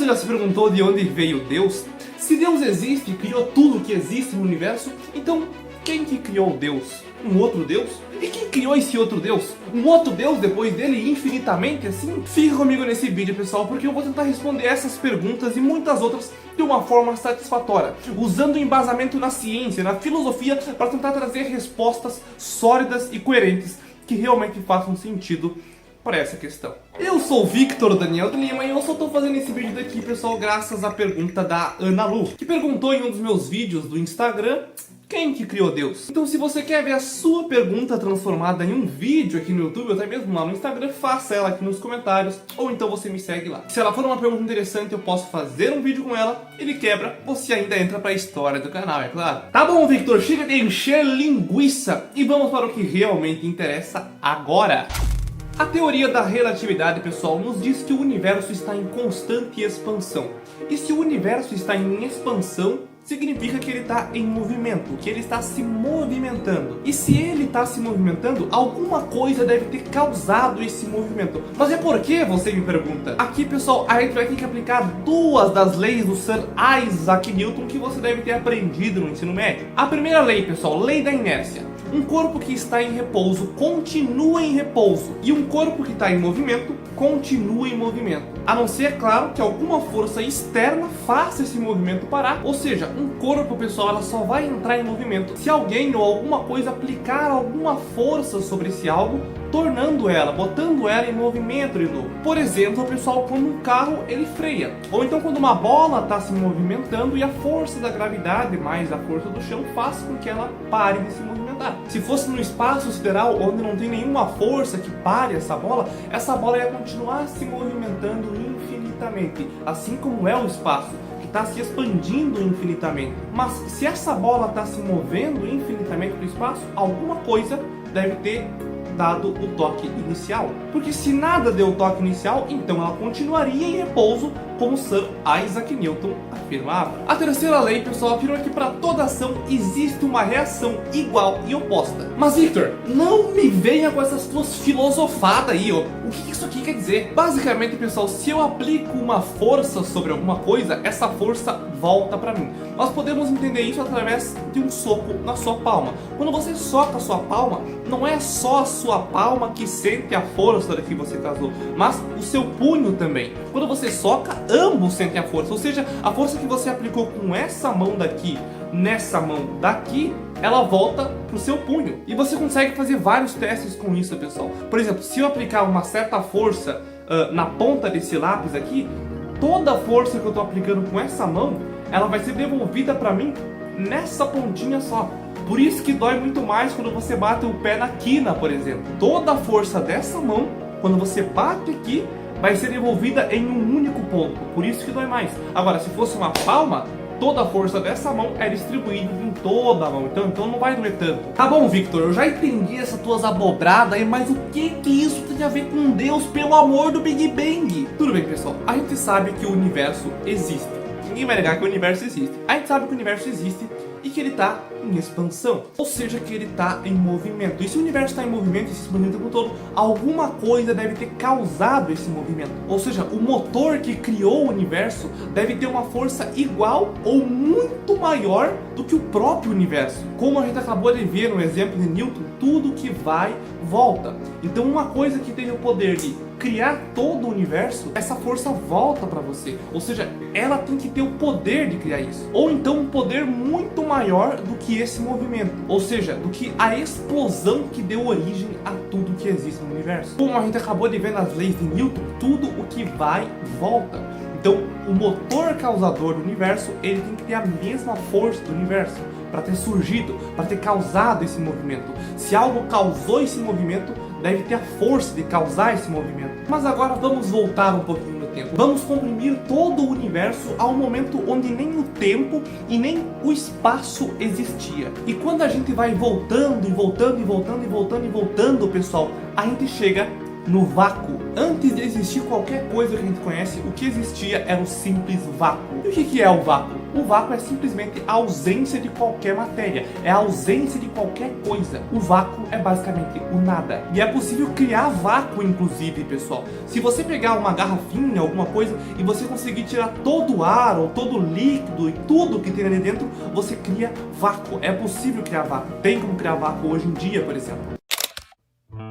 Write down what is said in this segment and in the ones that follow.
já se perguntou de onde veio Deus? Se Deus existe e criou tudo que existe no universo, então quem que criou Deus? Um outro Deus? E quem criou esse outro Deus? Um outro Deus depois dele infinitamente assim? Fica comigo nesse vídeo, pessoal, porque eu vou tentar responder essas perguntas e muitas outras de uma forma satisfatória, usando embasamento na ciência, na filosofia, para tentar trazer respostas sólidas e coerentes que realmente façam sentido para essa questão. Eu sou o Victor Daniel de Lima e eu só estou fazendo esse vídeo daqui, pessoal, graças à pergunta da Ana Lu, que perguntou em um dos meus vídeos do Instagram: quem que criou Deus? Então, se você quer ver a sua pergunta transformada em um vídeo aqui no YouTube, ou até mesmo lá no Instagram, faça ela aqui nos comentários, ou então você me segue lá. Se ela for uma pergunta interessante, eu posso fazer um vídeo com ela, ele quebra, você ainda entra pra história do canal, é claro. Tá bom, Victor, chega de encher linguiça e vamos para o que realmente interessa agora. A teoria da relatividade, pessoal, nos diz que o universo está em constante expansão. E se o universo está em expansão, significa que ele está em movimento, que ele está se movimentando. E se ele está se movimentando, alguma coisa deve ter causado esse movimento. Mas é por que, você me pergunta? Aqui, pessoal, a gente vai ter que aplicar duas das leis do Sir Isaac Newton que você deve ter aprendido no ensino médio. A primeira lei, pessoal, lei da inércia. Um corpo que está em repouso continua em repouso, e um corpo que está em movimento continua em movimento. A não ser, claro, que alguma força externa faça esse movimento parar. Ou seja, um corpo, pessoal, ela só vai entrar em movimento se alguém ou alguma coisa aplicar alguma força sobre esse algo, tornando ela, botando ela em movimento de novo. Por exemplo, pessoal, quando um carro ele freia, ou então quando uma bola está se movimentando e a força da gravidade mais a força do chão faz com que ela pare de se movimentar. Se fosse no espaço sideral, onde não tem nenhuma força que pare essa bola ia continuar se movimentando infinitamente, assim como é o espaço, que está se expandindo infinitamente. Mas se essa bola está se movendo infinitamente para o espaço, alguma coisa deve ter dado o toque inicial. Porque se nada deu o toque inicial, então ela continuaria em repouso, como Sir Isaac Newton afirmava. A terceira lei, pessoal, afirma que para toda ação existe uma reação igual e oposta. Mas, Victor, não me venha com essas tuas filosofadas aí, ó. O que isso aqui quer dizer? Basicamente, pessoal, se eu aplico uma força sobre alguma coisa, essa força volta para mim. Nós podemos entender isso através de um soco na sua palma. Quando você soca a sua palma, não é só a sua palma que sente a força da que você causou, mas o seu punho também. Quando você soca, ambos sentem a força. Ou seja, a força que você aplicou com essa mão daqui, nessa mão daqui, ela volta pro seu punho. E você consegue fazer vários testes com isso, pessoal. Por exemplo, se eu aplicar uma certa força na ponta desse lápis aqui, toda a força que eu estou aplicando com essa mão, ela vai ser devolvida para mim nessa pontinha só. Por isso que dói muito mais quando você bate o pé na quina, por exemplo. Toda a força dessa mão, quando você bate aqui, vai ser devolvida em um único ponto. Por isso que dói mais. Agora, se fosse uma palma, toda a força dessa mão é distribuída em toda a mão. Então não vai doer tanto. Tá bom, Victor, eu já entendi essas tuas abobradas aí, mas o que isso tem a ver com Deus, pelo amor do Big Bang? Tudo bem, pessoal. A gente sabe que o universo existe. Ninguém vai negar que o universo existe. A gente sabe que o universo existe e que ele está em expansão, ou seja, que ele está em movimento. E se o universo está em movimento e se expande o tempo todo, alguma coisa deve ter causado esse movimento. Ou seja, o motor que criou o universo deve ter uma força igual ou muito maior do que o próprio universo. Como a gente acabou de ver no exemplo de Newton, tudo que vai, volta. Então uma coisa que tem o poder de criar todo o universo, essa força volta para você. Ou seja, ela tem que ter o poder de criar isso. Ou então um poder muito maior do que esse movimento. Ou seja, do que a explosão que deu origem a tudo que existe no universo. Como a gente acabou de ver nas leis de Newton, tudo o que vai, volta. Então, o motor causador do universo, ele tem que ter a mesma força do universo para ter surgido, para ter causado esse movimento. Se algo causou esse movimento, deve ter a força de causar esse movimento. Mas agora vamos voltar um pouquinho no tempo. Vamos comprimir todo o universo a um momento onde nem o tempo e nem o espaço existia. E quando a gente vai voltando e voltando e voltando e voltando e voltando, pessoal, a gente chega no vácuo. Antes de existir qualquer coisa que a gente conhece, o que existia era o simples vácuo. E o que é o vácuo? O vácuo é simplesmente a ausência de qualquer matéria, é a ausência de qualquer coisa. O vácuo é basicamente o nada. E é possível criar vácuo, inclusive, pessoal. Se você pegar uma garrafinha, alguma coisa, e você conseguir tirar todo o ar, ou todo o líquido, e tudo que tem ali dentro, você cria vácuo. É possível criar vácuo. Tem como criar vácuo hoje em dia, por exemplo.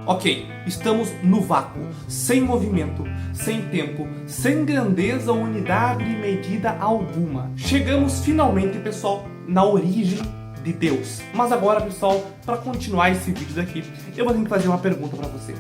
Ok, estamos no vácuo, sem movimento, sem tempo, sem grandeza ou unidade e medida alguma. Chegamos finalmente, pessoal, na origem de Deus. Mas agora, pessoal, para continuar esse vídeo daqui, eu vou ter que fazer uma pergunta para você.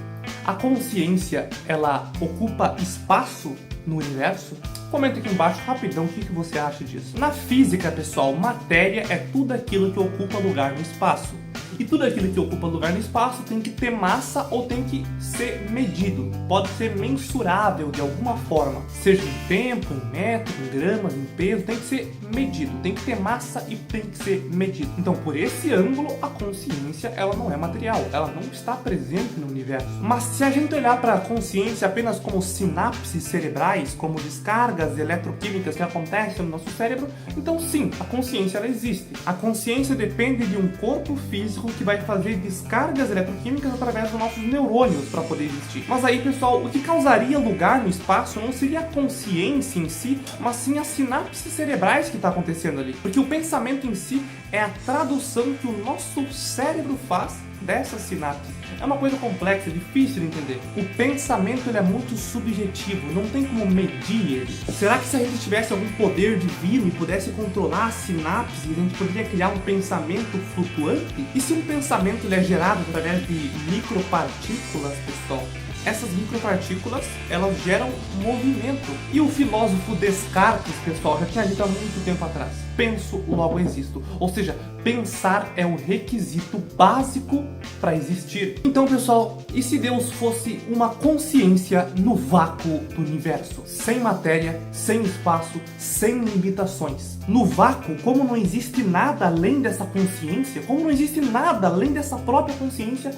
A consciência, ela ocupa espaço no universo? Comenta aqui embaixo rapidão o que você acha disso. Na física, pessoal, matéria é tudo aquilo que ocupa lugar no espaço. E tudo aquilo que ocupa lugar no espaço tem que ter massa ou tem que ser medido. Pode ser mensurável de alguma forma. Seja em tempo, em metro, em gramas, em peso, tem que ser medido. Tem que ter massa e tem que ser medido. Então, por esse ângulo, a consciência ela não é material. Ela não está presente no universo. Mas se a gente olhar para a consciência apenas como sinapses cerebrais, como descargas eletroquímicas que acontecem no nosso cérebro, então sim, a consciência ela existe. A consciência depende de um corpo físico que vai fazer descargas eletroquímicas através dos nossos neurônios para poder existir. Mas aí, pessoal, o que causaria lugar no espaço não seria a consciência em si, mas sim as sinapses cerebrais que está acontecendo ali. Porque o pensamento em si é a tradução que o nosso cérebro faz dessas sinapses. É uma coisa complexa, difícil de entender. O pensamento ele é muito subjetivo, não tem como medir ele. Será que se a gente tivesse algum poder divino e pudesse controlar as sinapses, a gente poderia criar um pensamento flutuante? E se um pensamento ele é gerado através de micropartículas, pessoal? Essas micropartículas, elas geram movimento. E o filósofo Descartes, pessoal, já tinha dito há muito tempo atrás: penso, logo existo. Ou seja, pensar é o requisito básico para existir. Então, pessoal, e se Deus fosse uma consciência no vácuo do universo? Sem matéria, sem espaço, sem limitações. No vácuo, como não existe nada além dessa consciência, como não existe nada além dessa própria consciência,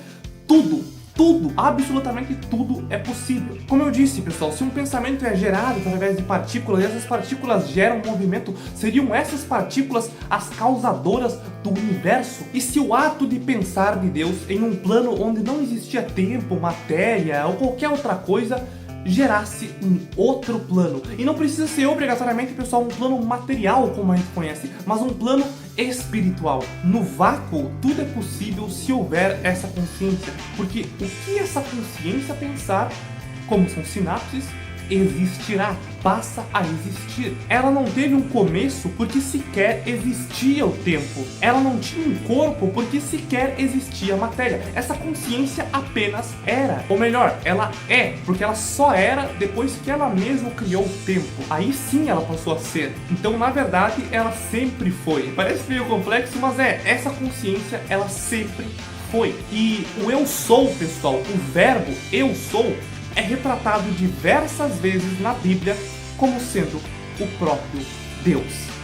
tudo, absolutamente tudo é possível. Como eu disse, pessoal, se um pensamento é gerado através de partículas e essas partículas geram movimento, seriam essas partículas as causadoras do universo? E se o ato de pensar de Deus em um plano onde não existia tempo, matéria ou qualquer outra coisa gerasse um outro plano? E não precisa ser obrigatoriamente, pessoal, um plano material como a gente conhece, mas um plano espiritual. No vácuo, tudo é possível se houver essa consciência. Porque o que essa consciência pensar, como são sinapses, existirá, passa a existir. Ela não teve um começo porque sequer existia o tempo. Ela não tinha um corpo porque sequer existia a matéria. Essa consciência apenas era. Ou melhor, ela é, porque ela só era depois que ela mesma criou o tempo. Aí sim ela passou a ser. Então, na verdade, ela sempre foi. Parece meio complexo, mas essa consciência, ela sempre foi. E o eu sou, pessoal, o verbo eu sou, é retratado diversas vezes na Bíblia como sendo o próprio Deus.